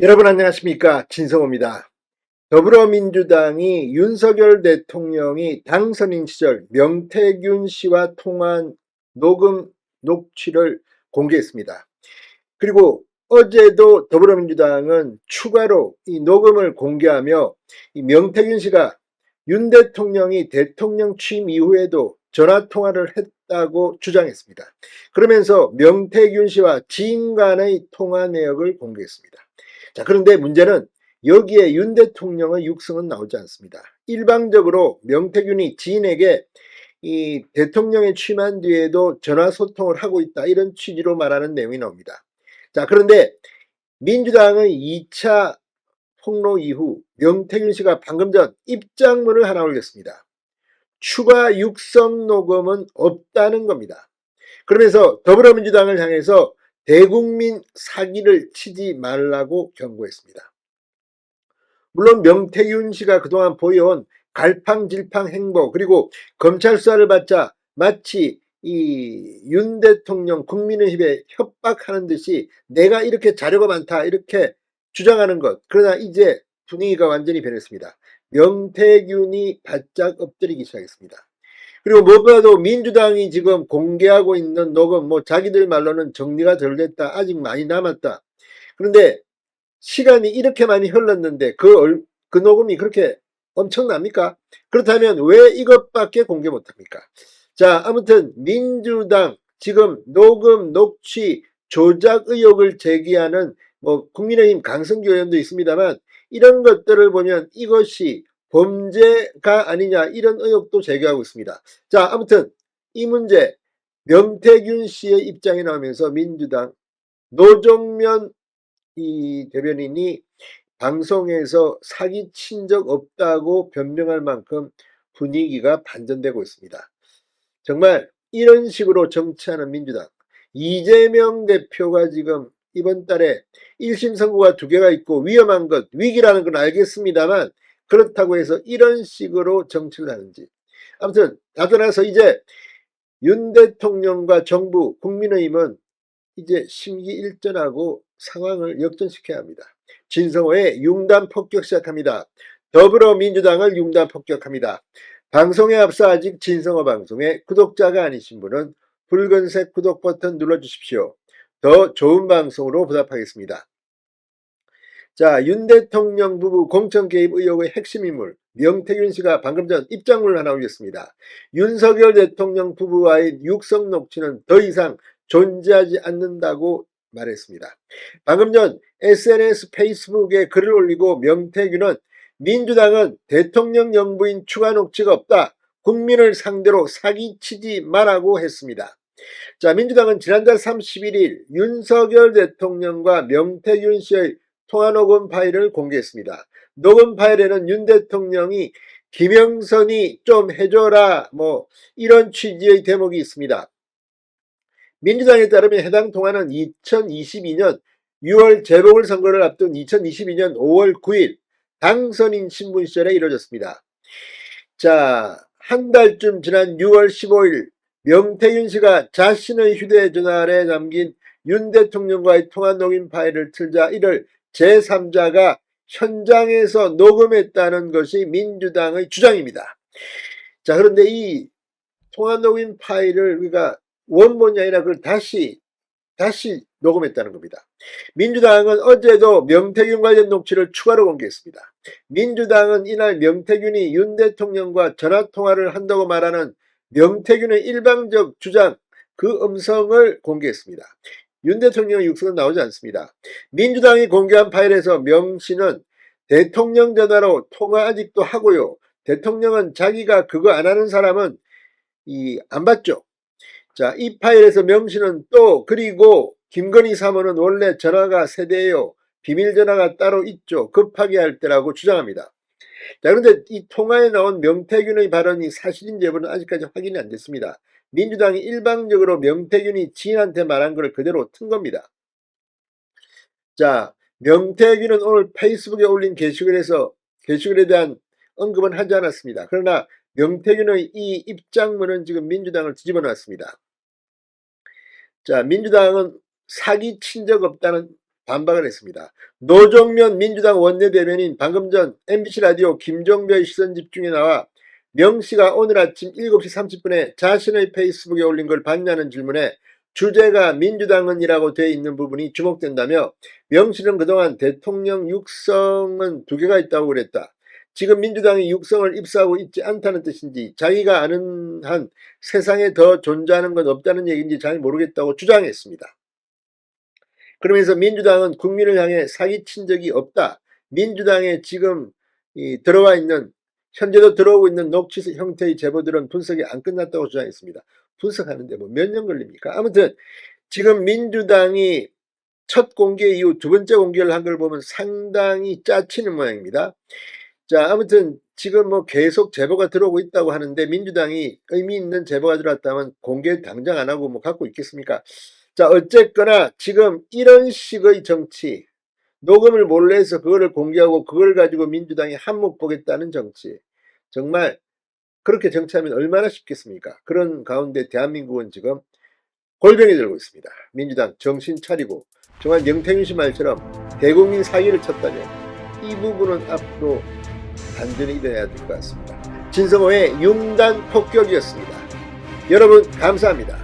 여러분 안녕하십니까, 진성호입니다. 더불어민주당이 윤석열 대통령이 당선인 시절 명태균 씨와 통한 녹음 녹취를 공개했습니다. 그리고 어제도 더불어민주당은 추가로 이 녹음을 공개하며 이 명태균 씨가 윤 대통령이 대통령 취임 이후에도 전화통화를 했다고 주장했습니다. 그러면서 명태균 씨와 지인 간의 통화 내역을 공개했습니다. 자, 그런데 문제는 여기에 윤 대통령의 육성은 나오지 않습니다. 일방적으로 명태균이 지인에게 이 대통령에 취임한 뒤에도 전화 소통을 하고 있다, 이런 취지로 말하는 내용이 나옵니다. 자, 그런데 민주당의 2차 폭로 이후 명태균 씨가 방금 전 입장문을 하나 올렸습니다. 추가 육성 녹음은 없다는 겁니다. 그러면서 더불어민주당을 향해서 대국민 사기를 치지 말라고 경고했습니다. 물론 명태균 씨가 그동안 보여온 갈팡질팡 행보, 그리고 검찰 수사를 받자 마치 이 윤 대통령 국민의힘에 협박하는 듯이 내가 이렇게 자료가 많다, 이렇게 주장하는 것. 그러나 이제 분위기가 완전히 변했습니다. 명태균이 바짝 엎드리기 시작했습니다. 그리고 무엇보다도 민주당이 지금 공개하고 있는 녹음, 자기들 말로는 정리가 덜 됐다, 아직 많이 남았다. 그런데 시간이 이렇게 많이 흘렀는데 그 녹음이 그렇게 엄청납니까? 그렇다면 왜 이것밖에 공개 못합니까? 자, 아무튼 민주당 지금 녹음 녹취 조작 의혹을 제기하는 국민의힘 강성규 의원도 있습니다만, 이런 것들을 보면 이것이 범죄가 아니냐, 이런 의혹도 제기하고 있습니다. 자, 아무튼 이 문제, 명태균 씨의 입장이 나오면서 민주당 노정면 이 대변인이 방송에서 사기친 적 없다고 변명할 만큼 분위기가 반전되고 있습니다. 정말 이런 식으로 정치하는 민주당, 이재명 대표가 지금 이번 달에 1심 선고가 2개가 있고 위험한 것, 위기라는 건 알겠습니다만, 그렇다고 해서 이런 식으로 정치를 하는지. 아무튼 나타나서 이제 윤 대통령과 정부, 국민의힘은 이제 심기일전하고 상황을 역전시켜야 합니다. 진성호의 융단 폭격 시작합니다. 더불어민주당을 융단 폭격합니다. 방송에 앞서 아직 진성호 방송에 구독자가 아니신 분은 붉은색 구독 버튼 눌러주십시오. 더 좋은 방송으로 보답하겠습니다. 자, 윤 대통령 부부 공천 개입 의혹의 핵심 인물 명태균 씨가 방금 전 입장문을 하나 올렸습니다. 윤석열 대통령 부부와의 육성 녹취는 더 이상 존재하지 않는다고 말했습니다. 방금 전 SNS 페이스북에 글을 올리고 명태균은 민주당은 대통령 영부인 추가 녹취가 없다, 국민을 상대로 사기치지 말라고 했습니다. 자, 민주당은 지난달 31일 윤석열 대통령과 명태균 씨의 통화 녹음 파일을 공개했습니다. 녹음 파일에는 윤 대통령이 김영선이 좀 해줘라, 이런 취지의 대목이 있습니다. 민주당에 따르면 해당 통화는 2022년 6월 재보궐선거를 앞둔 2022년 5월 9일 당선인 신분 시절에 이루어졌습니다. 자, 한 달쯤 지난 6월 15일 명태균 씨가 자신의 휴대전화에 남긴 윤 대통령과의 통화 녹음 파일을 틀자 이를 제3자가 현장에서 녹음했다는 것이 민주당의 주장입니다. 자, 그런데 이 통화 녹음 파일을 우리가 원본이 아니라 그걸 다시 녹음했다는 겁니다. 민주당은 어제도 명태균 관련 녹취를 추가로 공개했습니다. 민주당은 이날 명태균이 윤 대통령과 전화통화를 한다고 말하는 명태균의 일방적 주장, 그 음성을 공개했습니다. 윤 대통령의 육성은 나오지 않습니다. 민주당이 공개한 파일에서 명 씨는 대통령 전화로 통화 아직도 하고요, 대통령은 자기가 그거 안 하는 사람은 안 받죠. 자, 이 파일에서 명 씨는 또 그리고 김건희 사모는 원래 전화가 세대예요, 비밀전화가 따로 있죠, 급하게 할 때라고 주장합니다. 자, 그런데 이 통화에 나온 명태균의 발언이 사실인지 여부는 아직까지 확인이 안 됐습니다. 민주당이 일방적으로 명태균이 지인한테 말한 걸 그대로 튼 겁니다. 자, 명태균은 오늘 페이스북에 올린 게시글에 대한 언급은 하지 않았습니다. 그러나 명태균의 이 입장문은 지금 민주당을 뒤집어 놨습니다. 자, 민주당은 사기 친 적 없다는 반박을 했습니다. 노정면 민주당 원내대변인 방금 전 MBC 라디오 김종배의 시선집중에 나와 명씨가 오늘 아침 7시 30분에 자신의 페이스북에 올린 걸 봤냐는 질문에 주제가 민주당은이라고 되어 있는 부분이 주목된다며 명씨는 그동안 대통령 육성은 2개가 있다고 그랬다. 지금 민주당이 육성을 입수하고 있지 않다는 뜻인지 자기가 아는 한 세상에 더 존재하는 건 없다는 얘기인지 잘 모르겠다고 주장했습니다. 그러면서 민주당은 국민을 향해 사기친 적이 없다. 민주당에 지금 들어와 있는 현재도 들어오고 있는 녹취 형태의 제보들은 분석이 안 끝났다고 주장했습니다. 분석하는데 뭐 몇 년 걸립니까? 아무튼 지금 민주당이 첫 공개 이후 2번째 공개를 한 걸 보면 상당히 짜치는 모양입니다. 자, 아무튼 지금 뭐 계속 제보가 들어오고 있다고 하는데 민주당이 의미 있는 제보가 들어왔다면 공개 당장 안 하고 뭐 갖고 있겠습니까? 자, 어쨌거나 지금 이런 식의 정치, 녹음을 몰래 해서 그거를 공개하고 그걸 가지고 민주당이 한몫 보겠다는 정치, 정말 그렇게 정치하면 얼마나 쉽겠습니까? 그런 가운데 대한민국은 지금 골병이 들고 있습니다. 민주당 정신 차리고 정말 명태균 씨 말처럼 대국민 사기를 쳤다면 이 부분은 앞으로 단전이 일어나야 될 것 같습니다. 진성호의 융단 폭격이었습니다. 여러분 감사합니다.